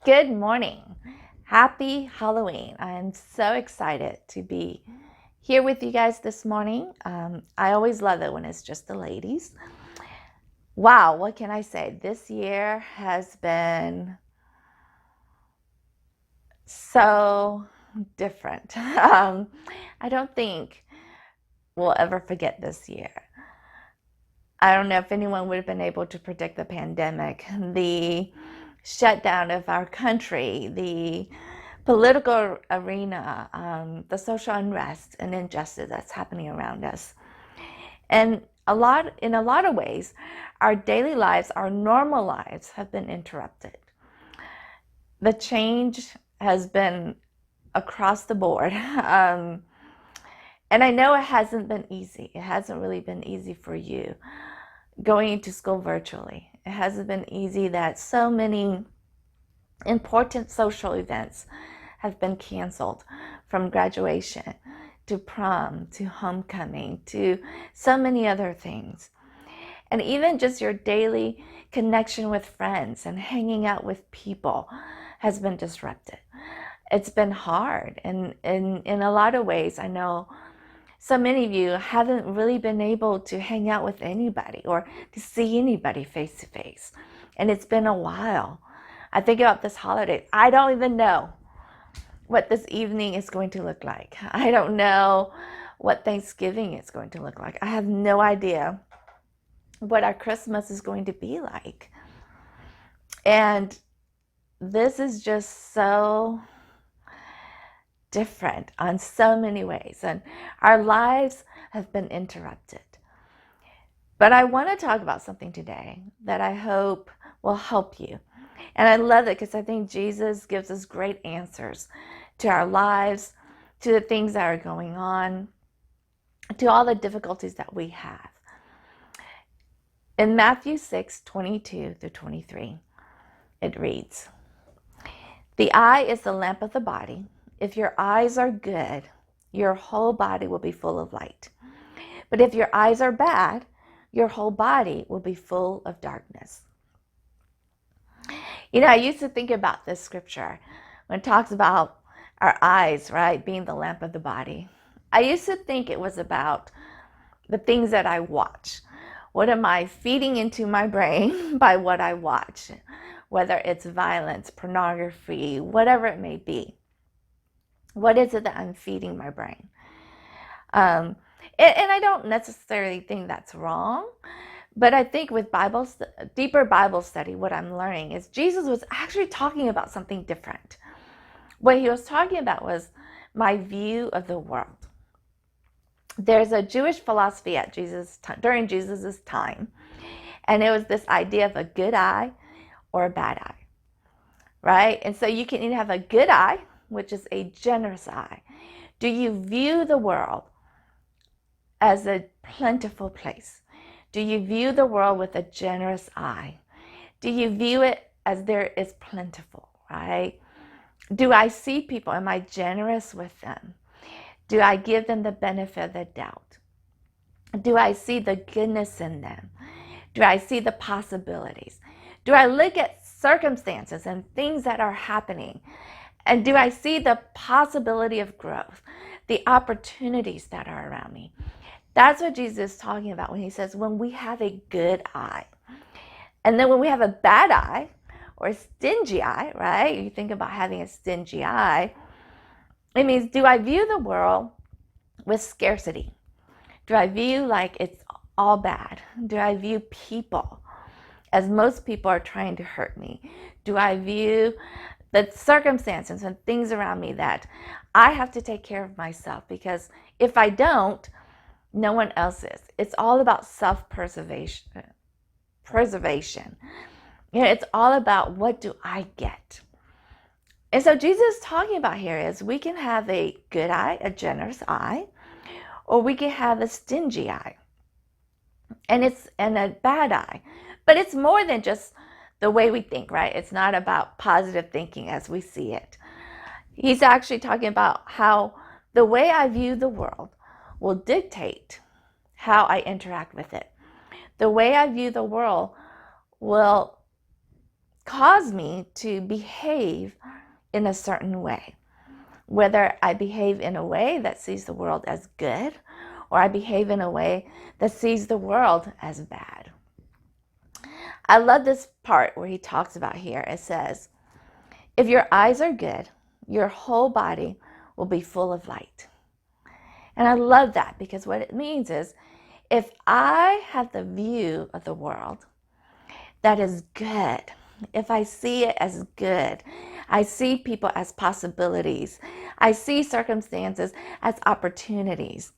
Good morning. Happy Halloween. I am so excited to be here with you guys this morning. I always love it when it's just the ladies. Wow, what can I say? This year has been so different. I don't think we'll ever forget this year. I don't know if anyone would have been able to predict the pandemic, the shutdown of our country, the political arena, the social unrest and injustice that's happening around us. And in a lot of ways, our daily lives, our normal lives have been interrupted. The change has been across the board. And I know it hasn't been easy. It hasn't really been easy for you going to school virtually. It hasn't been easy that so many important social events have been canceled, from graduation to prom to homecoming to so many other things. And even just your daily connection with friends and hanging out with people has been disrupted. It's been hard. And in a lot of ways, I know so many of you haven't really been able to hang out with anybody or to see anybody face to face. And it's been a while. I think about this holiday. I don't even know what this evening is going to look like. I don't know what Thanksgiving is going to look like. I have no idea what our Christmas is going to be like. And this is just so different on so many ways. And our lives have been interrupted. But I want to talk about something today that I hope will help you. And I love it because I think Jesus gives us great answers to our lives, to the things that are going on, to all the difficulties that we have. In Matthew 6:22 through 23, it reads, "The eye is the lamp of the body. If your eyes are good, your whole body will be full of light. But if your eyes are bad, your whole body will be full of darkness." You know, I used to think about this scripture when it talks about our eyes, right, being the lamp of the body. I used to think it was about the things that I watch. What am I feeding into my brain by what I watch? Whether it's violence, pornography, whatever it may be. What is it that I'm feeding my brain? And I don't necessarily think that's wrong. But I think with deeper Bible study, what I'm learning is Jesus was actually talking about something different. What he was talking about was my view of the world. There's a Jewish philosophy during Jesus's time, and it was this idea of a good eye or a bad eye, right? And so you can either have a good eye, which is a generous eye. Do you view the world as a plentiful place? Do you view the world with a generous eye? Do you view it as there is plentiful, right? Do I see people? Am I generous with them? Do I give them the benefit of the doubt? Do I see the goodness in them? Do I see the possibilities? Do I look at circumstances and things that are happening? And do I see the possibility of growth, the opportunities that are around me? That's what Jesus is talking about when he says, when we have a good eye. And then when we have a bad eye or a stingy eye, right? You think about having a stingy eye. It means, do I view the world with scarcity? Do I view like it's all bad? Do I view people as most people are trying to hurt me? Do I view the circumstances and things around me that I have to take care of myself? Because if I don't, no one else is. It's all about self-preservation. You know, it's all about, what do I get? And so Jesus is talking about here is we can have a good eye, a generous eye, or we can have a stingy eye and a bad eye. But it's more than just the way we think, right? It's not about positive thinking as we see it. He's actually talking about how the way I view the world will dictate how I interact with it. The way I view the world will cause me to behave in a certain way. Whether I behave in a way that sees the world as good, or I behave in a way that sees the world as bad. I love this part where he talks about here. It says, if your eyes are good, your whole body will be full of light. And I love that, because what it means is, if I have the view of the world that is good, if I see it as good, I see people as possibilities, I see circumstances as opportunities,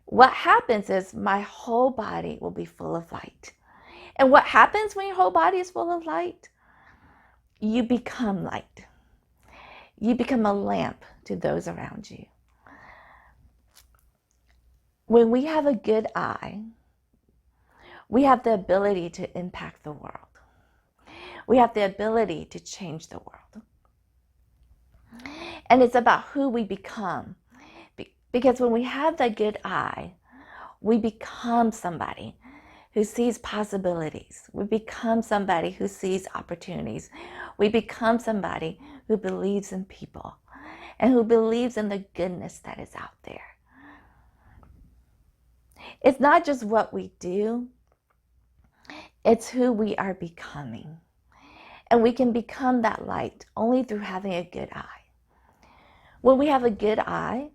what happens is my whole body will be full of light. And what happens when your whole body is full of light? You become light. You become a lamp to those around you. When we have a good eye, we have the ability to impact the world. We have the ability to change the world. And it's about who we become. Because when we have that good eye, we become somebody who sees possibilities. We become somebody who sees opportunities. We become somebody who believes in people and who believes in the goodness that is out there. It's not just what we do, it's who we are becoming. And we can become that light only through having a good eye. When we have a good eye,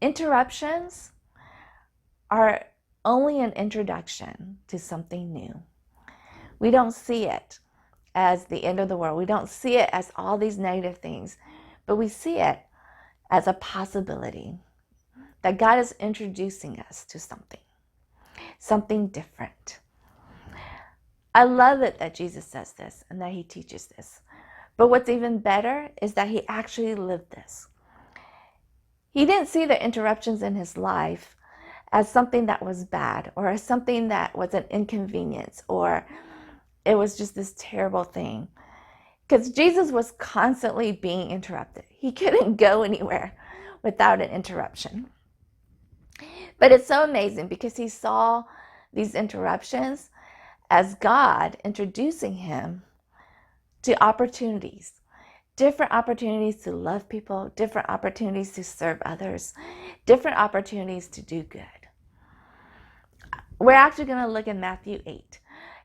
interruptions are only an introduction to something new. We don't see it as the end of the world. We don't see it as all these negative things, but we see it as a possibility that God is introducing us to something different. I love it that Jesus says this and that he teaches this. But what's even better is that he actually lived this. He didn't see the interruptions in his life as something that was bad, or as something that was an inconvenience, or it was just this terrible thing. Because Jesus was constantly being interrupted. He couldn't go anywhere without an interruption. But it's so amazing, because he saw these interruptions as God introducing him to opportunities. Different opportunities to love people, different opportunities to serve others, different opportunities to do good. We're actually going to look in Matthew 8.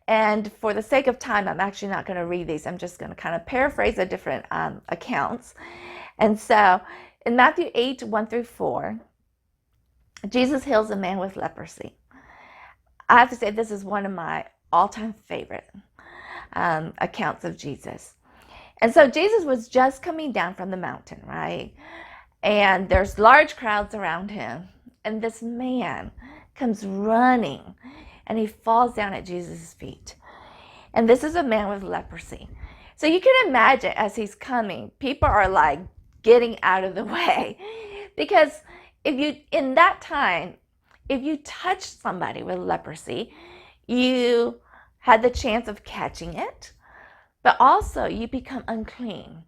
And for the sake of time, I'm actually not going to read these. I'm just going to kind of paraphrase the different accounts. And so in Matthew 8, 1 through 4, Jesus heals a man with leprosy. I have to say, this is one of my all-time favorite accounts of Jesus. And so Jesus was just coming down from the mountain, right? And there's large crowds around him. And this man comes running, and he falls down at Jesus' feet. And this is a man with leprosy. So you can imagine, as he's coming, people are like getting out of the way. Because in that time, if you touched somebody with leprosy, you had the chance of catching it, but also you become unclean.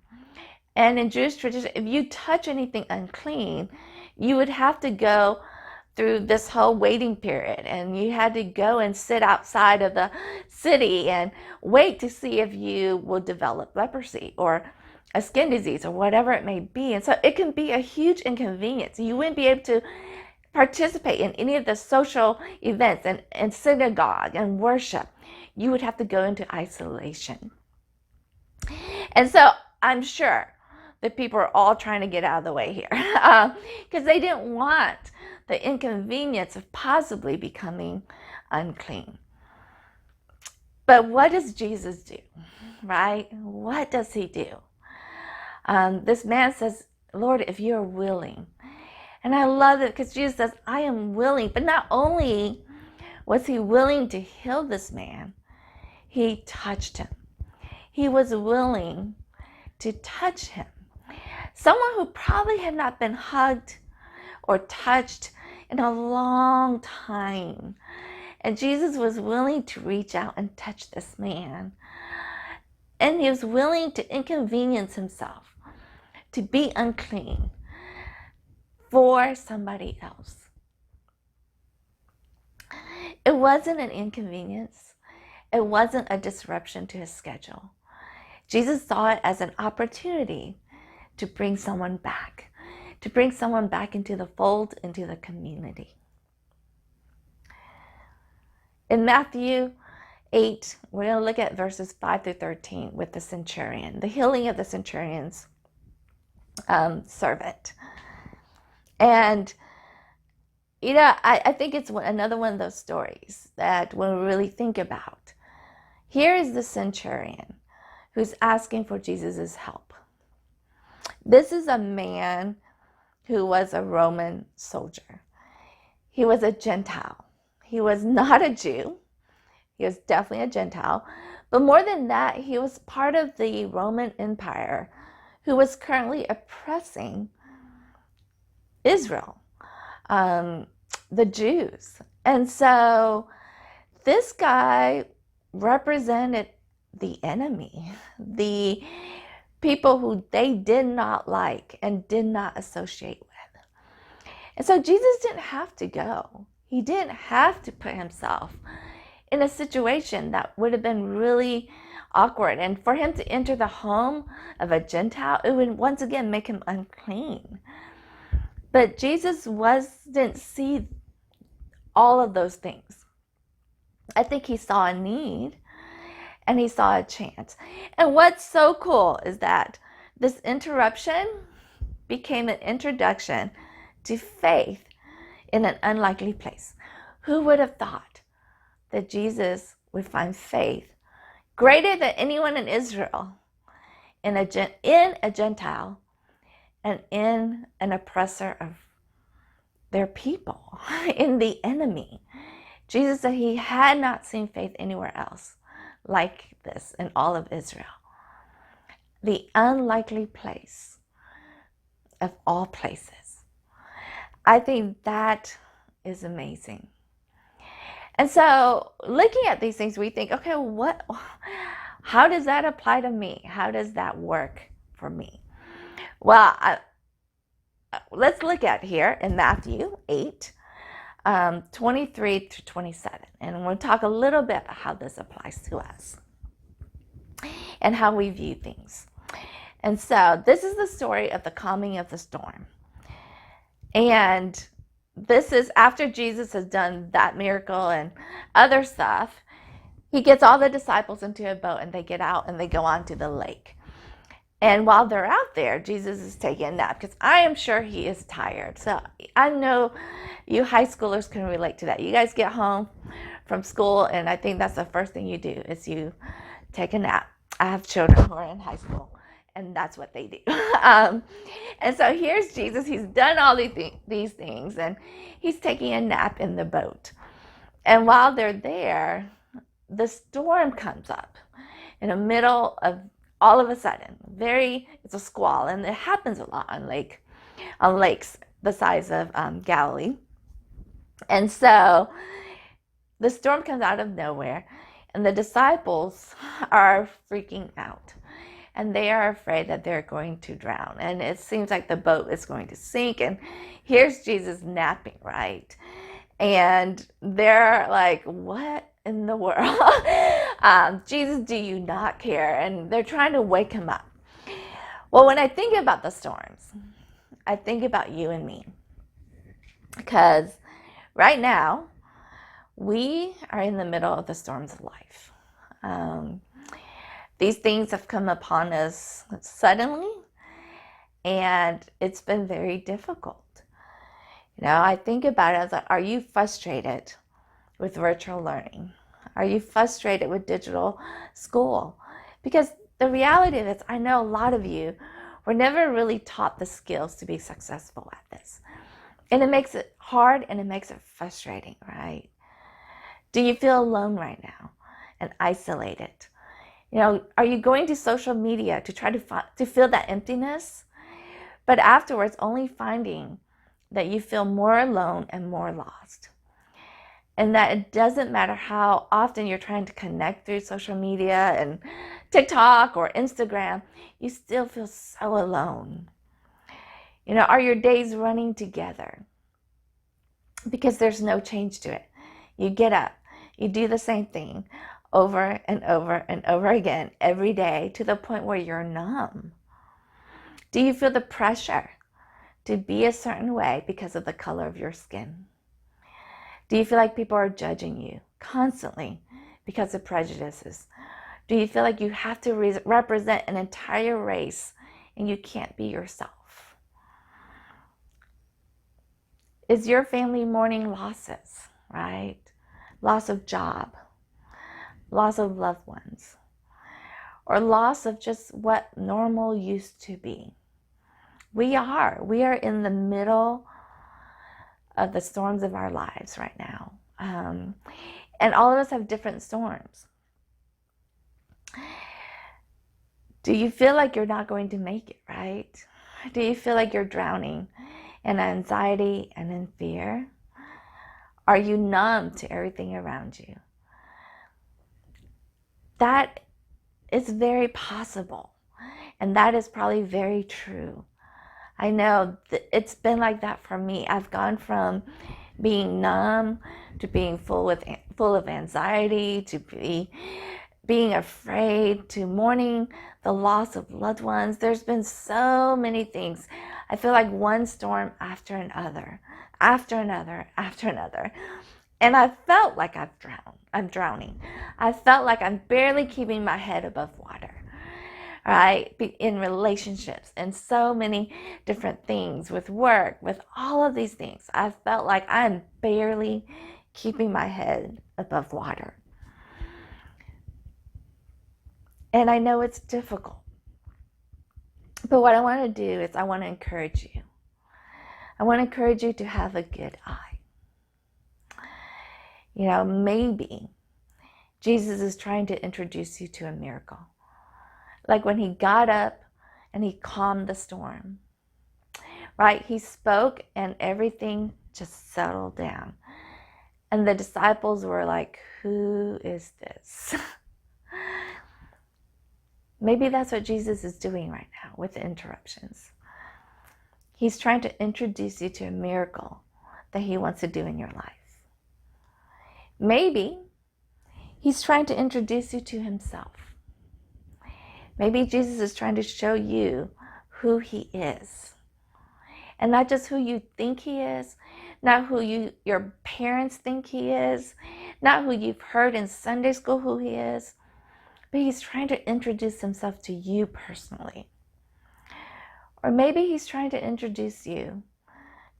And in Jewish tradition, if you touch anything unclean, you would have to go through this whole waiting period, and you had to go and sit outside of the city and wait to see if you will develop leprosy or a skin disease or whatever it may be. And so it can be a huge inconvenience. You wouldn't be able to participate in any of the social events and synagogue and worship. You would have to go into isolation. And so I'm sure that people are all trying to get out of the way here because they didn't want the inconvenience of possibly becoming unclean. But what does Jesus do, right? What does he do? This man says, Lord, if you're willing. And I love it because Jesus says, I am willing. But not only was he willing to heal this man, he touched him. He was willing to touch him. Someone who probably had not been hugged or touched in a long time. And Jesus was willing to reach out and touch this man. And he was willing to inconvenience himself, to be unclean for somebody else. It wasn't an inconvenience. It wasn't a disruption to his schedule. Jesus saw it as an opportunity to bring someone back, into the fold, into the community. In Matthew 8, we're going to look at verses 5 through 13 with the centurion, the healing of the centurion's servant. And, I think it's another one of those stories that when we really think about, here is the centurion who's asking for Jesus' help. This is a man who was a Roman soldier. He was a Gentile. He was not a Jew. He was definitely a Gentile. But more than that, he was part of the Roman Empire who was currently oppressing Israel, the Jews. And so this guy represented the enemy, the people who they did not like and did not associate with. And so Jesus didn't have to go. He didn't have to put himself in a situation that would have been really awkward. And for him to enter the home of a Gentile, it would once again make him unclean. But Jesus didn't see all of those things. I think he saw a need and he saw a chance. And what's so cool is that this interruption became an introduction to faith in an unlikely place. Who would have thought that Jesus would find faith greater than anyone in Israel, in a Gentile, and in an oppressor of their people, in the enemy? Jesus said he had not seen faith anywhere else like this in all of Israel. The unlikely place of all places. I think that is amazing. And so looking at these things, we think, okay, how does that apply to me? How does that work for me? Well, let's look at here in Matthew 8, 23 to 27. And we'll talk a little bit about how this applies to us and how we view things. And so this is the story of the calming of the storm. And this is after Jesus has done that miracle and other stuff. He gets all the disciples into a boat and they get out and they go onto the lake. And while they're out there, Jesus is taking a nap because I am sure he is tired. So I know you high schoolers can relate to that. You guys get home from school and I think that's the first thing you do is you take a nap. I have children who are in high school. And that's what they do. And so here's Jesus. He's done all these things. And he's taking a nap in the boat. And while they're there, the storm comes up in the middle of, all of a sudden. It's a squall. And it happens a lot on lakes the size of Galilee. And so the storm comes out of nowhere. And the disciples are freaking out. And they are afraid that they're going to drown. And it seems like the boat is going to sink. And here's Jesus napping, right? And they're like, what in the world? Jesus, do you not care? And they're trying to wake him up. Well, when I think about the storms, I think about you and me. Because right now, we are in the middle of the storms of life. These things have come upon us suddenly, and it's been very difficult. I think about it as like, are you frustrated with virtual learning? Are you frustrated with digital school? Because the reality of it is, I know a lot of you were never really taught the skills to be successful at this. And it makes it hard and it makes it frustrating, right? Do you feel alone right now and isolated? Are you going to social media to try to fill that emptiness? But afterwards, only finding that you feel more alone and more lost. And that it doesn't matter how often you're trying to connect through social media and TikTok or Instagram, you still feel so alone. Are your days running together? Because there's no change to it. You get up, you do the same thing over and over and over again every day to the point where you're numb? Do you feel the pressure to be a certain way because of the color of your skin? Do you feel like people are judging you constantly because of prejudices? Do you feel like you have to represent an entire race and you can't be yourself? Is your family mourning losses, right? Loss of job, loss of loved ones, or loss of just what normal used to be? We are in the middle of the storms of our lives right now. And all of us have different storms. Do you feel like you're not going to make it, right? Do you feel like you're drowning in anxiety and in fear? Are you numb to everything around you? That is very possible. And that is probably very true. I know it's been like that for me. I've gone from being numb to being full of anxiety, to being afraid, to mourning the loss of loved ones. There's been so many things. I feel like one storm after another, after another, after another. And I felt like I'm drowning. I felt like I'm barely keeping my head above water. Right? In relationships and so many different things, with work, with all of these things, I felt like I'm barely keeping my head above water. And I know it's difficult. But what I want to do is I want to encourage you. I want to encourage you to have a good eye. You know, maybe Jesus is trying to introduce you to a miracle. Like when he got up and he calmed the storm, right? He spoke and everything just settled down. And the disciples were like, who is this? Maybe that's what Jesus is doing right now with the interruptions. He's trying to introduce you to a miracle that he wants to do in your life. Maybe he's trying to introduce you to himself. Maybe Jesus is trying to show you who he is. And not just who you think he is, not who your parents think he is, not who you've heard in Sunday school who he is, but he's trying to introduce himself to you personally. Or maybe he's trying to introduce you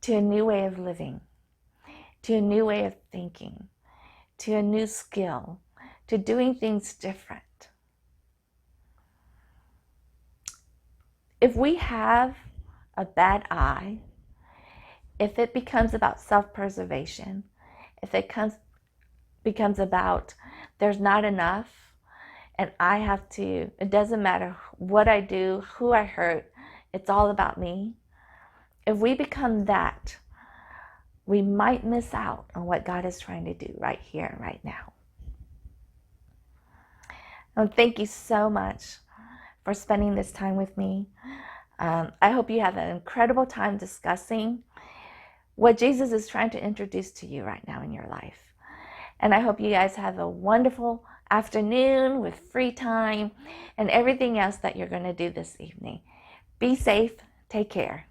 to a new way of living, to a new way of thinking, to a new skill, to doing things different. If we have a bad eye, if it becomes about self-preservation, if it becomes about there's not enough and I have to, it doesn't matter what I do, who I hurt, it's all about me. If we become that, we might miss out on what God is trying to do right here and right now. And thank you so much for spending this time with me. I hope you have an incredible time discussing what Jesus is trying to introduce to you right now in your life. And I hope you guys have a wonderful afternoon with free time and everything else that you're going to do this evening. Be safe. Take care.